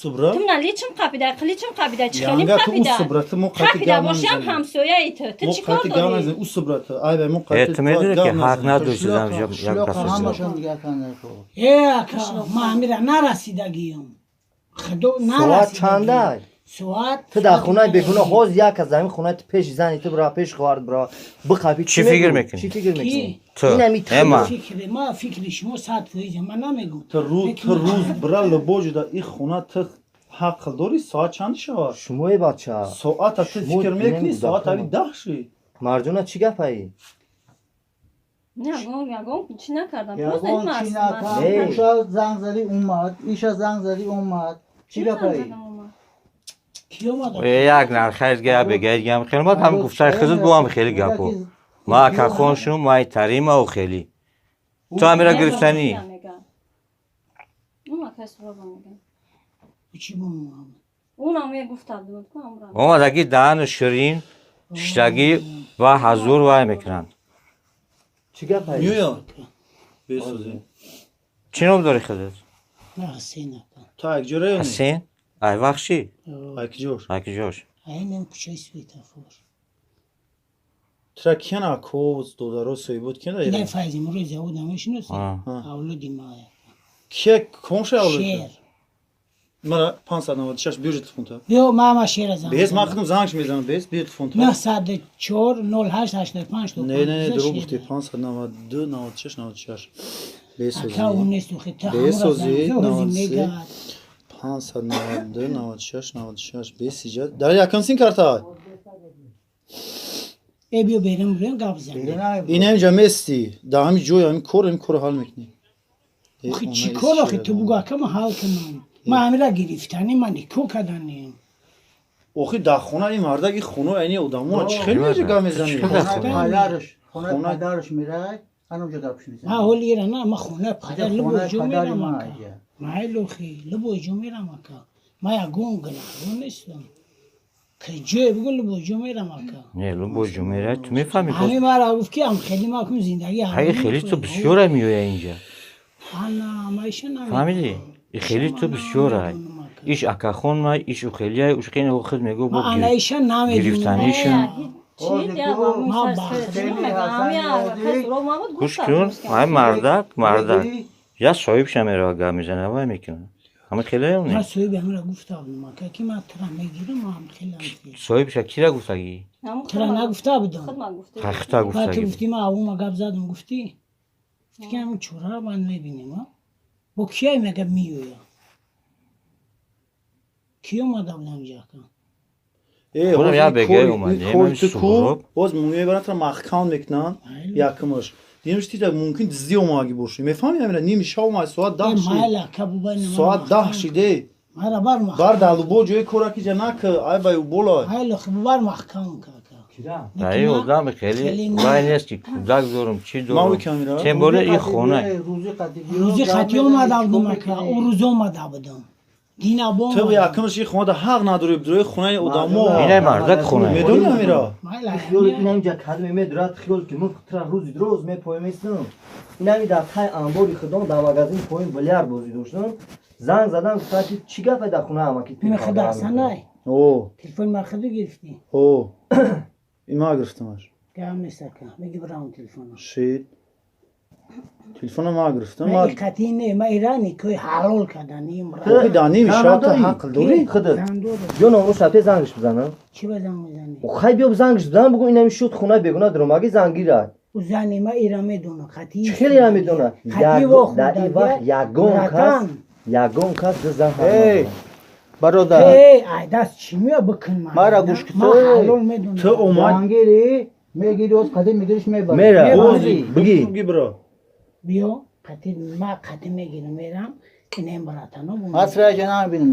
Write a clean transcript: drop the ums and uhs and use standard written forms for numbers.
Subra? Tu na liçim kapıda, kılıçım kapıda, çıkayım Yanga tu kapıda. usubratı mu katı Kapıda gavna boşayam mizani. hamsoya iti. Tu Mu çıkar katı gavna dori. mizani usubratı. Ay be mu katı Eğitim ki hak ne mizani. duysa شلوغ yaklaşacak. همشون دیگه کنه کو یک معمیره نرسیدگیم خدو ساعت نرسیدگیم چنده؟ ساعت تو در خونه بکنه حوز یک از زمین خونه تو پیش زنی تو برا پیش خوارد برا بخوابی چی فکر میکنی؟ چی فکر میکنی؟ کی؟ تو این همی اما فکر ما فکر شما ساعت فریجه من نمیگم تو روز برا لبوج دا ای خونه تو حق داری ساعت چند شوار؟ شموی بچه ساعت تو فکر میکنی ساعت اوی 10 شی. مرجونا چی گپایی؟ یگم چی نکردم. یا پوز اون این چی ماست. نکن ایشا زنگ زدی اومد ایشا زنگ زدی اومد چی گپایی کی اومد یک نرخیز گه بگه گم خیلی ما هم گفتای خزد بو هم خیلی گپو ما که خونشون ما تریم او خیلی تو همیرا گرفتنی اون کس رو بگم. چی بگم اونم یه گفتم بود که امرا. اما دکی دهن شیرین شتگی و حضور وای میکنن چی گپایی؟ نیویورک. بسوزی. چی نام داری خزد؟ نه حسین نکن تا یک جوره یونی؟ حسین؟ ای وقشی؟ یک جور. ای جوش اینم کوچه سویتافور ترا کینا کوز دودارو سوی بود کینا نه ایران؟ فایزی مروز یهود نمیشناسی آه. اولادی ماه که کنشه اولو؟ شیر مرا 596 بیو تلفن تا. بیا ماما شیر زن بهز ما خودم زنگش میزنم بهز بیو تلفن تا. 904 08 85 نه درو گفتی 592 96 96 بسوزی. که اون نیست تو خیلی بسوزی همون 592 96 96 بسیجا در یکم سین کرتا ای بیا بریم رویم گپ زن این اینجا مستی دا همی جوی همی کور حال میکنی آخه چی کار آخه تو بگو که ما حال کنم ما همه را گرفتنی من کو کدنیم اوخی دا خونه این مردگی خونه اینی ادامو چه خیلی میگه میزنی پدرش خونه پدرش میره هنوز گپش میزنه ما حالی را نه ما خونه پدر لبو خونه جو پدر میرم ما اکا اینجا. ما لوخی لبو جو میرم اکا ما یا گونگلا نیستم که جای بگو لبو جو میرم اکا نه لون با جمعه تو میفهمی همه ما را گفت که هم خیلی ما کن زندگی های خیلی تو بسیار میوه اینجا انا ما ایشون نمیدونم فهمیدی؟ خیلی تو بسیار های ایش اکاخون ما ایش خیلی های اوش خیلی خود میگو ما با انا ایشون نمیدونم گرفتنیشون چی دیگه با موساس گوش کن های مردک یا صاحب شمیره آگاه میزنه وای میکنه همه خیلی هم ما نه سوی به همه را گفته بودم که ما ترا میگیرم ما هم خیلی هم صاحب شکی را گفتگی ترا نگفته بودم خود من گفته خختا بعد تو گفتگی گفتی ما اون ما گپ زدم گفتی که همون چورا را من میبینیم ها با کیای مگه میویا کی اومده بود اینجا خودم یا بگه اومده من سوروب باز مومی برات را مخکان میکنن یکمش دیمش تیتا ممکن دزدی اوماگی باشی میفهمی همینا نیمی شاو ما ساعت 10 شی مالا کبوبای ساعت 10 شی دی مرا بر مخ بار دالو بو جوی کوراکی جناک ای بای بولا هایلو خبر مخکان کاکا دایی آدم خیلی وای نیست که کودک دارم چی ماوی دارم کامیرا چه باره این خونه روزی خطی اومده بودم که او روز اومده بودم دینا بوم تو یکمش یه خونه حق نداری بدروی خونه ادامو اینه مردک خونه میدونی امیرا خیال این اینجا کدوم میدرد خیال که من خطر روزی دروز میپایم ایستم این همی در تای انباری خدام در مغازین پایین بلیار بازی داشتم زنگ زدم گفتم چی گپه در خونه اما که می خدا سنای او تلفن ما خدا گرفتی او این ما گرفتمش که هم نیست که میگی برام تلفن شید تلفن ما گرفتم ما ما قطعی نه ما ایرانی که حلال کردنیم تو دانی میشه تو حق داری خدا یا نامو شبه زنگش بزنم چی بدم میزنی و خیلی بیا زنگش بزنم بگو این همی شد خونه بگونه درماگی زنگی رد او زنی ما ایران میدونه قطعی خیلی هم میدونه قطعی و در این وقت یگون کس دو زن ای برادر ای دست چی میاد بکن ما را گوش که ما حلال میدونه تو اومد جهانگیری میگیری از قدیم میگیریش میبری میره بگی بگی برا بیا قطعی ما قطعی میگیرم میرم اینه براتنو اصلا جنان بینم